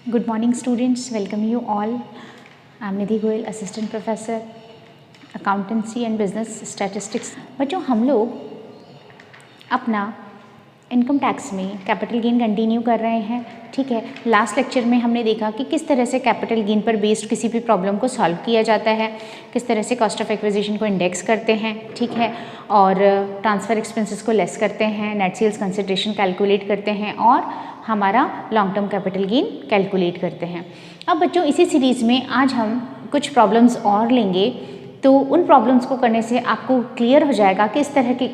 Good morning students, welcome you all. I am Nidhi Goyal, Assistant Professor, Accountancy and Business Statistics. बच्चों हम लोग अपना income tax में capital gain continue कर रहे हैं, ठीक है। लास्ट लेक्चर में हमने देखा कि किस तरह से कैपिटल गेन पर बेस्ड किसी भी प्रॉब्लम को सॉल्व किया जाता है, किस तरह से कॉस्ट ऑफ एक्विजिशन को इंडेक्स करते हैं, ठीक है, और ट्रांसफ़र एक्सपेंसेस को लेस करते हैं, नेट सेल्स कंसिडरेशन कैलकुलेट करते हैं और हमारा long term capital gain calculate करते हैं। अब बच्चों इसी सीरीज़ में आज हम कुछ प्रॉब्लम्स और लेंगे, तो उन प्रॉब्लम्स को करने से आपको क्लियर हो जाएगा कि इस तरह के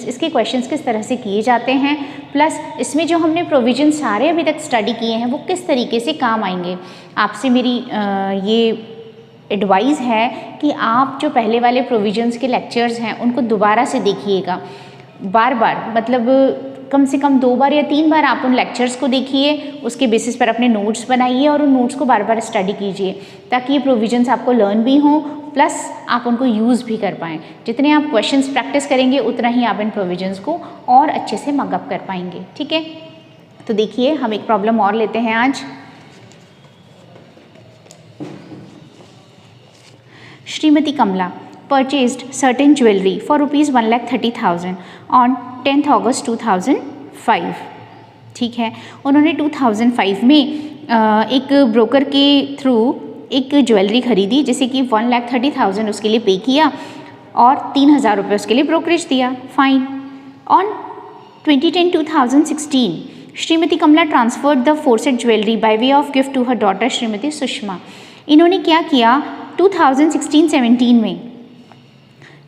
इसके क्वेश्चंस किस तरह से किए जाते हैं, प्लस इसमें जो हमने प्रोविजन सारे अभी तक स्टडी किए हैं वो किस तरीके से काम आएंगे। आपसे मेरी ये एडवाइस है कि आप जो पहले वाले प्रोविजंस के लेक्चर्स हैं उनको दोबारा से देखिएगा, बार बार, मतलब कम से कम 2 बार या 3 बार आप उन लेक्चर्स को देखिए, उसके बेसिस पर अपने नोट्स बनाइए और उन नोट्स को बार बार स्टडी कीजिए ताकि ये प्रोविजंस आपको लर्न भी हों प्लस आप उनको यूज़ भी कर पाएँ। जितने आप क्वेश्चंस प्रैक्टिस करेंगे उतना ही आप इन प्रोविजंस को और अच्छे से मगअप कर पाएंगे, ठीक है। तो देखिए हम एक प्रॉब्लम और लेते हैं आज। श्रीमती कमला purchased certain jewelry for rupees 1,30,000 on 10th August 2005, ठीक है। उन्होंने 2005 में एक ब्रोकर के थ्रू एक ज्वेलरी खरीदी जिसे कि 1,30,000 उसके लिए पे किया और 3,000 रुपये उसके लिए ब्रोकरेज दिया, fine. On 2010-2016 Shrimati Kamala transferred the foresaid jewellery by way of gift to her daughter Shrimati Sushma. इन्होंने क्या किया, 2016-17 में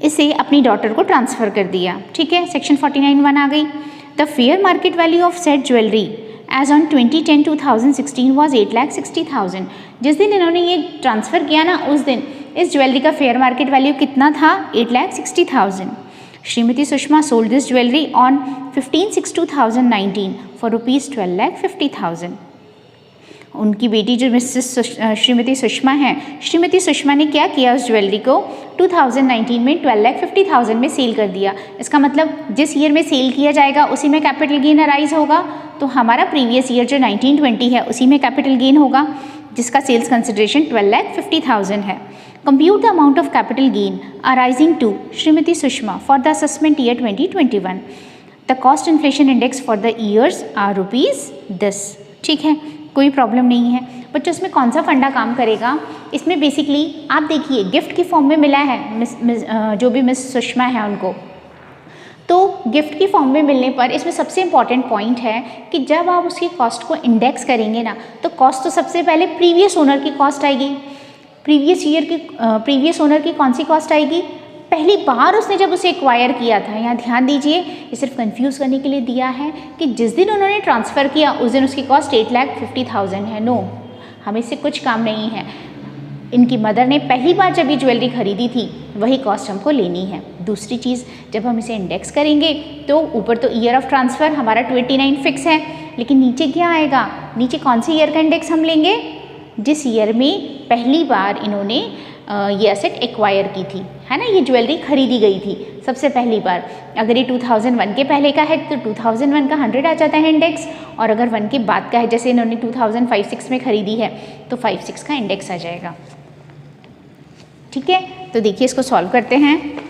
इसे अपनी डॉटर को ट्रांसफ़र कर दिया, ठीक है। सेक्शन 49(1) आ गई। The fair market value of set jewellery as on 2010-2016 was 8,60,000। जिस दिन इन्होंने ये ट्रांसफ़र किया ना, उस दिन इस ज्वेलरी का फेयर मार्केट वैल्यू कितना था, 8,60,000। Shrimati Sushma sold this jewellery on 15/6/2019 for rupees 12,50,000। उनकी बेटी जो श्रीमती सुषमा हैं, श्रीमती सुषमा ने क्या किया, उस ज्वेलरी को 2019 में 12,50,000 में सेल कर दिया। इसका मतलब जिस ईयर में सेल किया जाएगा उसी में कैपिटल गेन अराइज होगा, तो हमारा प्रीवियस ईयर जो 1920 है उसी में कैपिटल गेन होगा जिसका सेल्स कंसिडरेशन 12,50,000 है। Compute the amount of capital gain arising to Shrimati Sushma for the assessment year 2021। The cost inflation index for the years are rupees 10, ठीक है, कोई प्रॉब्लम नहीं है। बच्चों इसमें कौन सा फंडा काम करेगा, इसमें बेसिकली आप देखिए गिफ्ट की फॉर्म में मिला है जो भी मिस सुषमा है उनको, तो गिफ्ट की फॉर्म में मिलने पर इसमें सबसे इम्पॉर्टेंट पॉइंट है कि जब आप उसकी कॉस्ट को इंडेक्स करेंगे ना, तो कॉस्ट तो सबसे पहले प्रीवियस ओनर की कॉस्ट आएगी। प्रीवियस ओनर की कौन सी कॉस्ट आएगी, पहली बार उसने जब उसे एक्वायर किया था। यहाँ ध्यान दीजिए, ये सिर्फ कंफ्यूज करने के लिए दिया है कि जिस दिन उन्होंने ट्रांसफ़र किया उस दिन उसकी कॉस्ट 8,50,000 है। नो, हमें इससे कुछ काम नहीं है। इनकी मदर ने पहली बार जब ये ज्वेलरी खरीदी थी वही कॉस्ट हमको लेनी है। दूसरी चीज़, जब हम इसे इंडेक्स करेंगे तो ऊपर तो ईयर ऑफ ट्रांसफ़र हमारा 29 फिक्स है, लेकिन नीचे क्या आएगा, नीचे कौन सी ईयर का इंडेक्स हम लेंगे, जिस ईयर में पहली बार इन्होंने ये एसेट एक्वायर की थी, है ना, ये ज्वेलरी खरीदी गई थी सबसे पहली बार। अगर ये 2001 के पहले का है तो 2001 का 100 आ जाता है इंडेक्स, और अगर 1 के बाद का है, जैसे इन्होंने 2005-06 में खरीदी है तो 5-6 का इंडेक्स आ जाएगा, ठीक है। तो देखिए इसको सॉल्व करते हैं।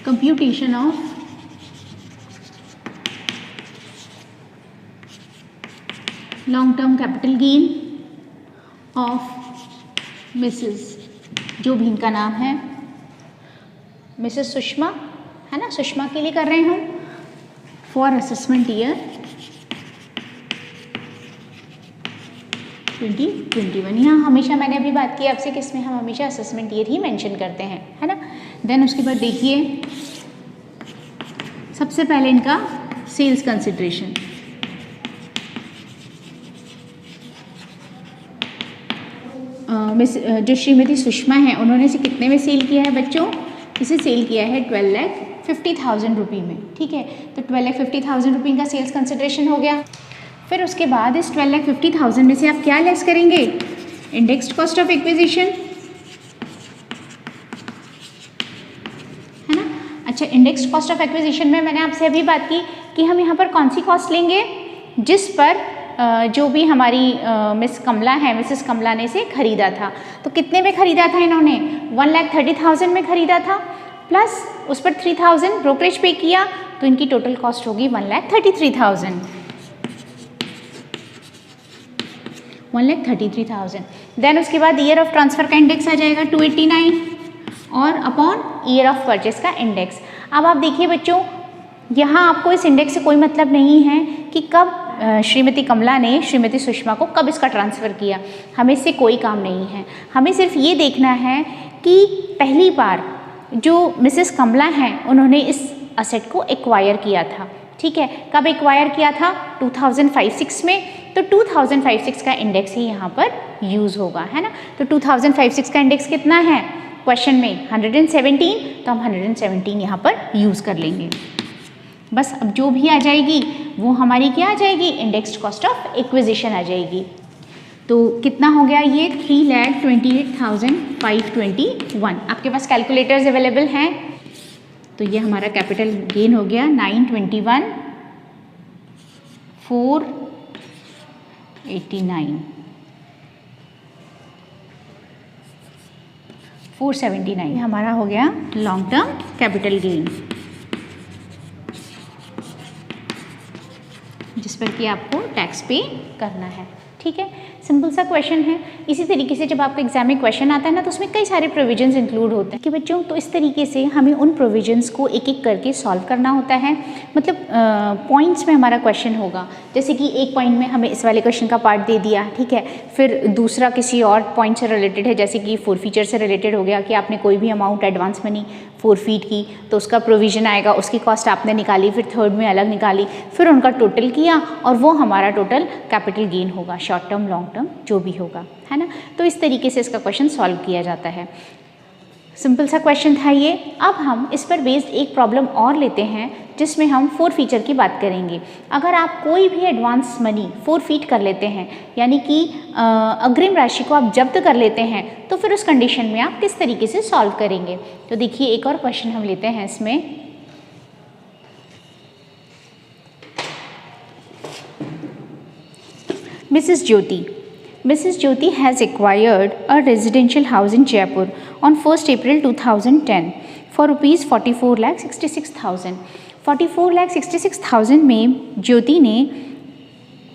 Computation of long term capital gain of Mrs, जो भी इनका नाम है, मिसेस सुषमा, है ना, सुषमा के लिए कर रहे हैं हम, फॉर असेसमेंट ईयर 2021। यहाँ हमेशा मैंने अभी बात की आपसे कि इसमें हम हमेशा असेसमेंट ईयर ही मेंशन करते हैं, है ना। देन उसके बाद देखिए सबसे पहले इनका सेल्स कंसिडरेशन, जो श्रीमती सुषमा है उन्होंने इसे कितने में सेल किया है बच्चों, इसे सेल किया है 12,50,000 रुपये में, ठीक है। तो 12,50,000 रुपये का सेल्स कंसिडरेशन हो गया। फिर उसके बाद इस 12,50,000 में से आप क्या लेस करेंगे, इंडेक्स्ड कॉस्ट ऑफ एक्विजिशन, अच्छा, इंडेक्स कॉस्ट ऑफ एक्विजिशन में मैंने आपसे अभी बात की कि हम यहाँ पर कौन सी कॉस्ट लेंगे, जिस पर जो भी हमारी मिसेस कमला ने इसे खरीदा था। तो कितने में खरीदा था इन्होंने, 1,30,000 में खरीदा था, प्लस उस पर 3,000 ब्रोकरेज पे किया, तो इनकी टोटल कॉस्ट होगी 1,33,000। 1,33,000। देन उसके बाद ईयर ऑफ ट्रांसफ़र का इंडेक्स आ जाएगा 289 और अपॉन ईयर ऑफ परचेस का इंडेक्स। अब आप देखिए बच्चों, यहाँ आपको इस इंडेक्स से कोई मतलब नहीं है कि कब श्रीमती कमला ने श्रीमती सुषमा को कब इसका ट्रांसफ़र किया, हमें इससे कोई काम नहीं है। हमें सिर्फ ये देखना है कि पहली बार जो मिसेस कमला हैं उन्होंने इस असेट को एक्वायर किया था, ठीक है। कब एक्वायर किया था, 2005-06 में। तो 2005-06 का इंडेक्स ही यहाँ पर यूज़ होगा, है ना। तो 2005-06 का इंडेक्स कितना है क्वेश्चन में, 117, तो हम 117 यहाँ पर यूज़ कर लेंगे। बस अब जो भी आ जाएगी वो हमारी क्या आ जाएगी, इंडेक्स्ड कॉस्ट ऑफ एक्विजिशन आ जाएगी। तो कितना हो गया ये, 3,28,521। आपके पास कैलकुलेटर्स अवेलेबल हैं, तो ये हमारा कैपिटल गेन हो गया 921,489, 479 हमारा हो गया लॉन्ग टर्म कैपिटल गेन, जिस पर कि आपको टैक्स पे करना है, ठीक है। सिंपल सा क्वेश्चन है। इसी तरीके से जब आपको एग्जाम में क्वेश्चन आता है ना, तो उसमें कई सारे प्रोविजंस इंक्लूड होते हैं कि बच्चों, तो इस तरीके से हमें उन प्रोविजंस को एक एक करके सॉल्व करना होता है। मतलब पॉइंट्स में हमारा क्वेश्चन होगा, जैसे कि एक पॉइंट में हमें इस वाले क्वेश्चन का पार्ट दे दिया, ठीक है, फिर दूसरा किसी और पॉइंट से रिलेटेड है, जैसे कि फोरफीचर से रिलेटेड हो गया कि आपने कोई भी अमाउंट एडवांस मनी फोरफीट की तो उसका प्रोविज़न आएगा, उसकी कॉस्ट आपने निकाली, फिर थर्ड में अलग निकाली, फिर उनका टोटल किया और वो हमारा टोटल कैपिटल गेन होगा, शॉर्ट टर्म लॉन्ग टर्म जो भी होगा, है ना। तो इस तरीके से इसका क्वेश्चन सॉल्व किया जाता है। सिंपल सा क्वेश्चन था ये। अब हम इस पर बेस्ड एक प्रॉब्लम और लेते हैं जिसमें हम फोरफीचर की बात करेंगे। अगर आप कोई भी एडवांस मनी फोरफीट कर लेते हैं, यानी कि अग्रिम राशि को आप जब्त कर लेते हैं, तो फिर उस कंडीशन में आप किस तरीके से सॉल्व करेंगे। तो देखिए एक और क्वेश्चन हम लेते हैं इसमें। Mrs. Jyoti has acquired a residential house in Jaipur on 1st April 2010 for rupees 44,66,000। 44,66,000 में ज्योति ने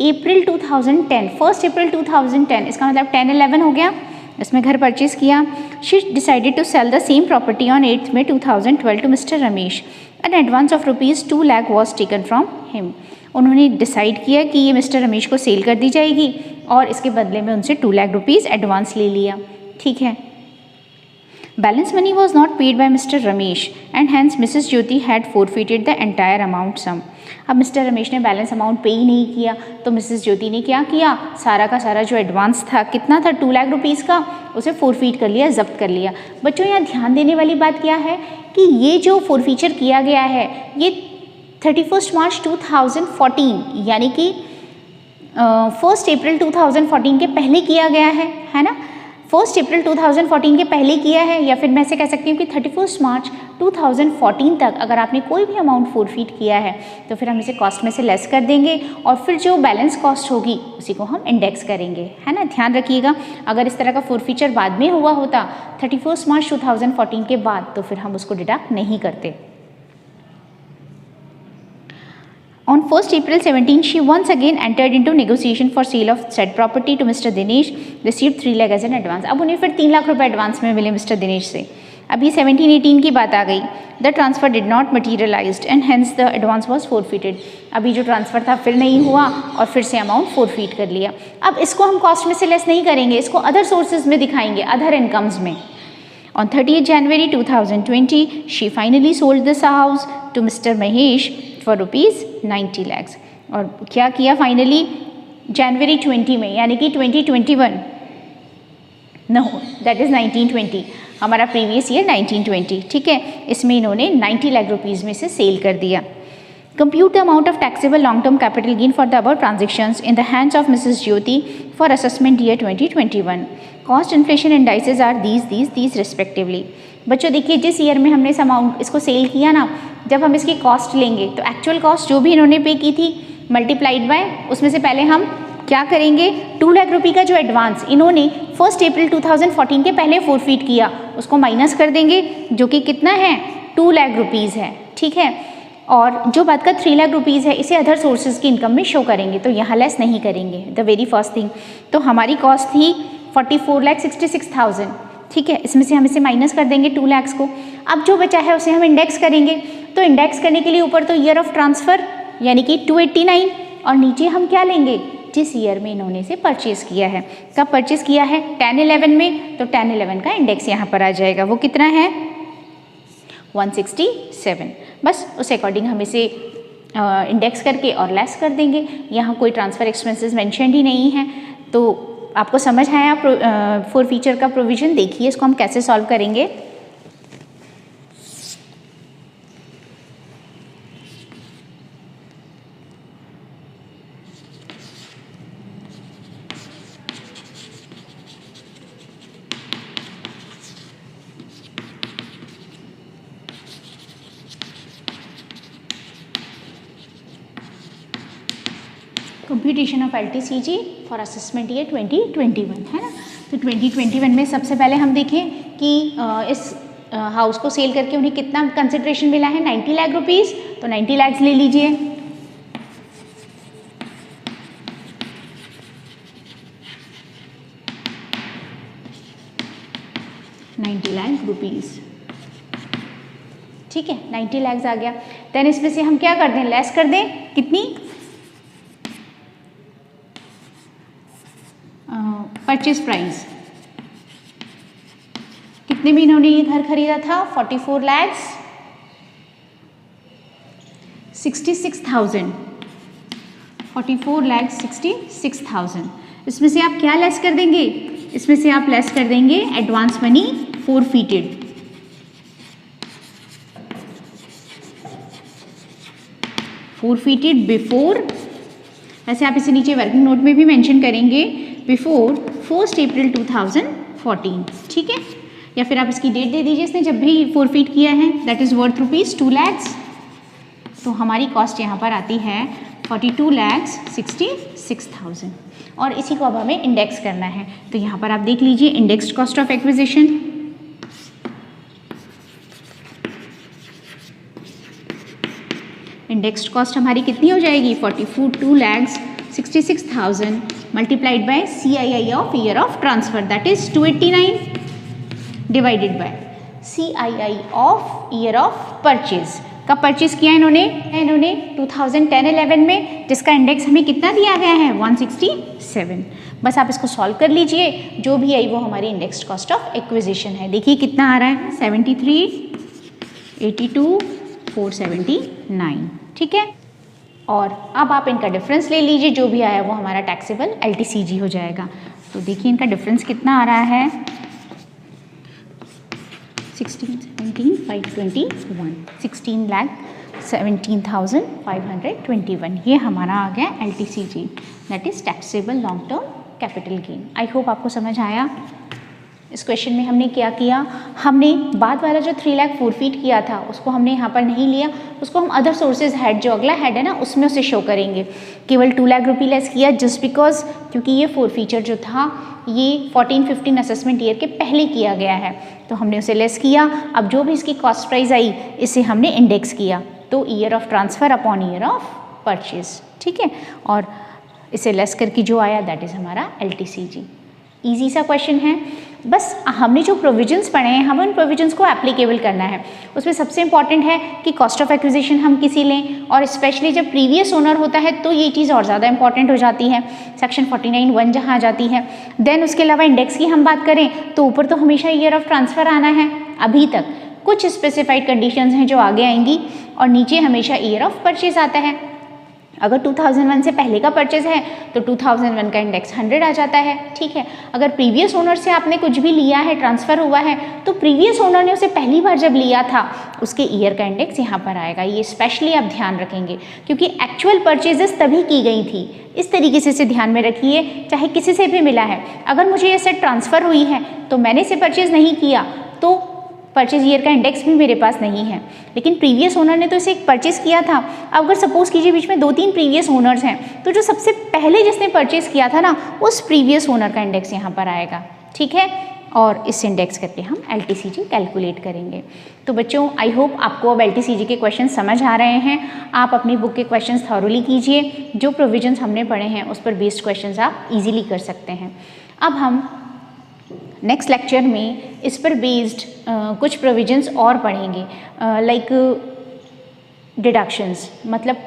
अप्रैल 2010, 1 अप्रैल 2010, इसका मतलब 10-11 हो गया, इसमें घर परचेज किया। She decided to sell the same property on 8 May 2012 to mister Ramesh. An advance of rupees 2 lakh was taken from him. उन्होंने डिसाइड किया कि ये मिस्टर रमेश को सेल कर दी जाएगी और इसके बदले में उनसे 2 लाख रुपीज़ एडवांस ले लिया, ठीक है। Balance money was not paid by mister Ramesh and hence Mrs Jyoti had forfeited the entire amount sum. अब मिस्टर रमेश ने बैलेंस अमाउंट पे ही नहीं किया, तो मिसेस ज्योति ने क्या किया, सारा का सारा जो एडवांस था, कितना था, 2 लाख रुपीज़ का, उसे फोरफीट कर लिया, जब्त कर लिया। बच्चों यहाँ ध्यान देने वाली बात क्या है कि ये जो फोरफीचर किया गया है ये 31 मार्च 2014 यानी कि 1 अप्रैल 2014 के पहले किया गया है ना। 1 अप्रैल 2014 के पहले किया है, या फिर मैं से कह सकती हूँ कि 31 मार्च 2014 तक अगर आपने कोई भी अमाउंट फोरफीट किया है तो फिर हम इसे कॉस्ट में से लेस कर देंगे और फिर जो बैलेंस कॉस्ट होगी उसी को हम इंडेक्स करेंगे, है ना। ध्यान रखिएगा, अगर इस तरह का फोरफीचर बाद में हुआ होता 31 मार्च 2014 के बाद, तो फिर हम उसको डिडक्ट नहीं करते। On 1st April 17, she once again entered into negotiation for sale of said property to Mr. Dinesh, received 3 lakh as an advance। अब उन्हें फिर 3 लाख रुपए एडवांस में मिले मिस्टर दिनेश से। अभी 17-18 की बात आ गई। The transfer did not materialized and hence the advance was forfeited. अभी जो ट्रांसफ़र था फिर नहीं हुआ और फिर से अमाउंट फोरफीट कर लिया। अब इसको हम कॉस्ट में से लेस नहीं करेंगे, इसको अदर सोर्सेज में दिखाएंगे, अदर इनकम्स में। On 30th January 2020, she finally sold this house to Mr. Mahesh for rupees 90 lakhs। और क्या किया फाइनली जनवरी 20 में, यानी कि 2021, नो दैट इज़ 1920, हमारा प्रीवियस ईयर 1920, ठीक है। इसमें इन्होंने 90 लाख रुपीज़ में से सेल कर दिया। Compute the amount of taxable long-term capital gain for the above transactions in the hands of Mrs. Jyoti for assessment year 2021। Cost inflation indices are these respectively. बच्चों देखिए जिस ईयर में हमने इस अमाउंट इसको सेल किया ना, जब हम इसकी कॉस्ट लेंगे तो एक्चुअल कॉस्ट जो भी इन्होंने पे की थी मल्टीप्लाइड बाय उसमें से पहले हम क्या करेंगे, 2 लाख रुपये का जो एडवांस इन्होंने 1 अप्रैल 2014 के पहले फोरफीट किया उसको माइनस कर देंगे, जो कि कितना है 2 लाख रुपीज़ है, ठीक है। और जो बात का 3 लाख रुपीज़ है इसे अदर सोर्सेज की इनकम में शो करेंगे, तो यहाँ लेस नहीं करेंगे द वेरी फर्स्ट थिंग। तो हमारी कॉस्ट थी 44,66,000, ठीक है। इसमें से हम इसे माइनस कर देंगे 2 लाख को। अब जो बचा है उसे हम इंडेक्स करेंगे, तो इंडेक्स करने के लिए ऊपर तो ईयर ऑफ ट्रांसफ़र यानी कि 289 और नीचे हम क्या लेंगे, जिस ईयर में इन्होंने इसे परचेज़ किया है। कब परचेज़ किया है 10-11 में, तो 10-11 का इंडेक्स यहाँ पर आ जाएगा, वो कितना है 167। बस उस अकॉर्डिंग हम इसे इंडेक्स करके और लेस कर देंगे। यहाँ कोई ट्रांसफ़र एक्सपेंसेस मेंशन्ड ही नहीं है, तो आपको समझ आया फोर फीचर का प्रोविज़न। देखिए इसको हम कैसे सॉल्व करेंगे। Computation of LTCG for assessment year 2021 है ना। तो 2021 में सबसे पहले हम देखें कि इस हाउस को सेल करके उन्हें कितना कंसिडरेशन मिला है, 90 लाख रुपीज़। तो 90 लाख ले लीजिए। ₹90 लाख, ठीक है, 90 लाख आ गया। देन इसमें से हम क्या कर दें, लेस कर दें, कितनी परचेज प्राइस, कितने में इन्होंने ये घर खरीदा था 44,66,000, 44,66,000। इसमें से आप क्या लेस कर देंगे, इसमें से आप लेस कर देंगे एडवांस मनी फोरफीटेड, फोरफीटेड बिफोर, ऐसे आप इसे नीचे वर्किंग नोट में भी मेंशन करेंगे, बिफोर 1 अप्रैल 2014, ठीक है। या फिर आप इसकी डेट दे दीजिए इसने जब भी फोरफीट किया है, दैट इज़ वर्थ ₹2 लाख। तो हमारी कॉस्ट यहाँ पर आती है 42,66,000 और इसी को अब हमें इंडेक्स करना है। तो यहाँ पर आप देख लीजिए indexed cost of acquisition, indexed cost हमारी कितनी हो जाएगी 42,66,000 multiplied by CII of year of transfer, that is 289 divided by CII of year of purchase. कब परचेज किया इन्होंने 2010-11 में, जिसका इंडेक्स हमें कितना दिया गया है 167। बस आप इसको सॉल्व कर लीजिए, जो भी आई वो हमारी इंडेक्स्ड कॉस्ट ऑफ एक्विजिशन है। देखिए कितना आ रहा है 73, 82, 479, ठीक है। और अब आप इनका डिफरेंस ले लीजिए, जो भी आया वो हमारा टैक्सेबल LTCG हो जाएगा। तो देखिए इनका डिफरेंस कितना आ रहा है 16,17,521, ये हमारा आ गया LTCG, that is taxable long term capital gain. I hope आपको समझ आया। इस क्वेश्चन में हमने क्या किया, हमने बाद वाला जो 3 लाख फोरफीट किया था उसको हमने यहाँ पर नहीं लिया, उसको हम अदर सोर्सेज हेड जो अगला हेड है ना उसमें उसे शो करेंगे। केवल 2 लाख रुपये लेस किया जस्ट बिकॉज क्योंकि ये फोरफीचर जो था ये 14-15 असेसमेंट ईयर के पहले किया गया है, तो हमने उसे लेस किया। अब जो भी इसकी कॉस्ट प्राइस आई इसे हमने इंडेक्स किया, तो year of transfer upon year of purchase, ठीक है। और इसे लेस करके जो आया दैट इज़ हमारा LTCG। ईजी सा क्वेश्चन है। बस हमने जो प्रोविजंस पढ़े हैं हमें उन प्रोविजंस को एप्लीकेबल करना है। उसमें सबसे इंपॉर्टेंट है कि कॉस्ट ऑफ एक्विजिशन हम किसी लें, और स्पेशली जब प्रीवियस ओनर होता है तो ये चीज़ और ज़्यादा इंपॉर्टेंट हो जाती है, सेक्शन 49(1) जहाँ आ जाती है। देन उसके अलावा इंडेक्स की हम बात करें तो ऊपर तो हमेशा ईयर ऑफ ट्रांसफ़र आना है अभी तक, कुछ स्पेसिफाइड कंडीशंस हैं जो आगे आएंगी, और नीचे हमेशा ईयर ऑफ परचेज आता है। अगर 2001 से पहले का परचेज है तो 2001 का इंडेक्स 100 आ जाता है, ठीक है। अगर प्रीवियस ओनर से आपने कुछ भी लिया है, ट्रांसफ़र हुआ है, तो प्रीवियस ओनर ने उसे पहली बार जब लिया था उसके ईयर का इंडेक्स यहाँ पर आएगा। ये स्पेशली आप ध्यान रखेंगे क्योंकि एक्चुअल परचेजेस तभी की गई थी। इस तरीके से इसे ध्यान में रखिए, चाहे किसी से भी मिला है, अगर मुझे ये सेट ट्रांसफ़र हुई है तो मैंने इसे परचेज़ नहीं किया तो परचेज ईयर का इंडेक्स भी मेरे पास नहीं है, लेकिन प्रीवियस ओनर ने तो इसे परचेज किया था। अब अगर सपोज कीजिए बीच में 2-3 प्रीवियस ओनर्स हैं तो जो सबसे पहले जिसने परचेज किया था ना उस प्रीवियस ओनर का इंडेक्स यहाँ पर आएगा, ठीक है। और इस इंडेक्स करके हम LTCG कैलकुलेट करेंगे। तो बच्चों आई होप आपको अब LTCG के क्वेश्चन समझ आ रहे हैं। आप अपनी बुक के क्वेश्चन थॉरोली कीजिए, जो प्रोविजंस हमने पढ़े हैं उस पर बेस्ड क्वेश्चन आप ईजिली कर सकते हैं। अब हम नेक्स्ट लेक्चर में इस पर बेस्ड कुछ प्रोविजंस और पढ़ेंगे, लाइक डिडक्शंस, मतलब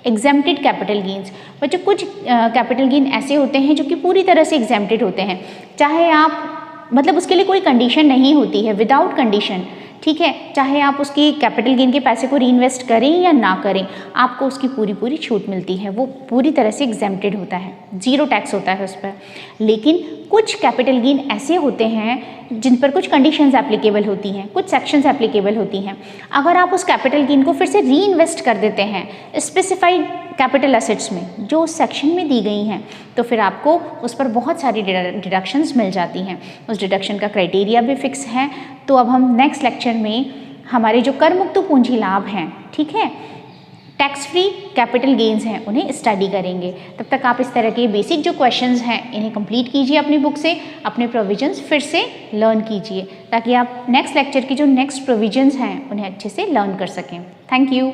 एग्जेम्प्टेड कैपिटल गेन्स। बच्चों कुछ कैपिटल गेन ऐसे होते हैं जो कि पूरी तरह से एग्जेम्प्टेड होते हैं, चाहे आप मतलब उसके लिए कोई कंडीशन नहीं होती है, विदाउट कंडीशन, ठीक है। चाहे आप उसकी कैपिटल गेन के पैसे को रीइन्वेस्ट करें या ना करें, आपको उसकी पूरी छूट मिलती है, वो पूरी तरह से एग्जेम्प्टेड होता है, जीरो टैक्स होता है उस पर। लेकिन कुछ कैपिटल गेन ऐसे होते हैं जिन पर कुछ कंडीशंस एप्लीकेबल होती हैं, कुछ सेक्शंस एप्लीकेबल होती हैं। अगर आप उस कैपिटल गेन को फिर से रीइन्वेस्ट कर देते हैं स्पेसिफाइड कैपिटल एसेट्स में जो उस सेक्शन में दी गई हैं, तो फिर आपको उस पर बहुत सारी डिडक्शंस मिल जाती हैं। उस डिडक्शन का क्राइटेरिया भी फिक्स है। तो अब हम नेक्स्ट लेक्चर में हमारे जो कर मुक्त पूंजी लाभ हैं, ठीक है, टैक्स फ्री कैपिटल गेन्स हैं, उन्हें स्टडी करेंगे। तब तक आप इस तरह के बेसिक जो क्वेश्चंस हैं इन्हें कंप्लीट कीजिए अपनी बुक से, अपने प्रोविजंस फिर से लर्न कीजिए ताकि आप नेक्स्ट लेक्चर की जो नेक्स्ट प्रोविजंस हैं उन्हें अच्छे से लर्न कर सकें। Thank you.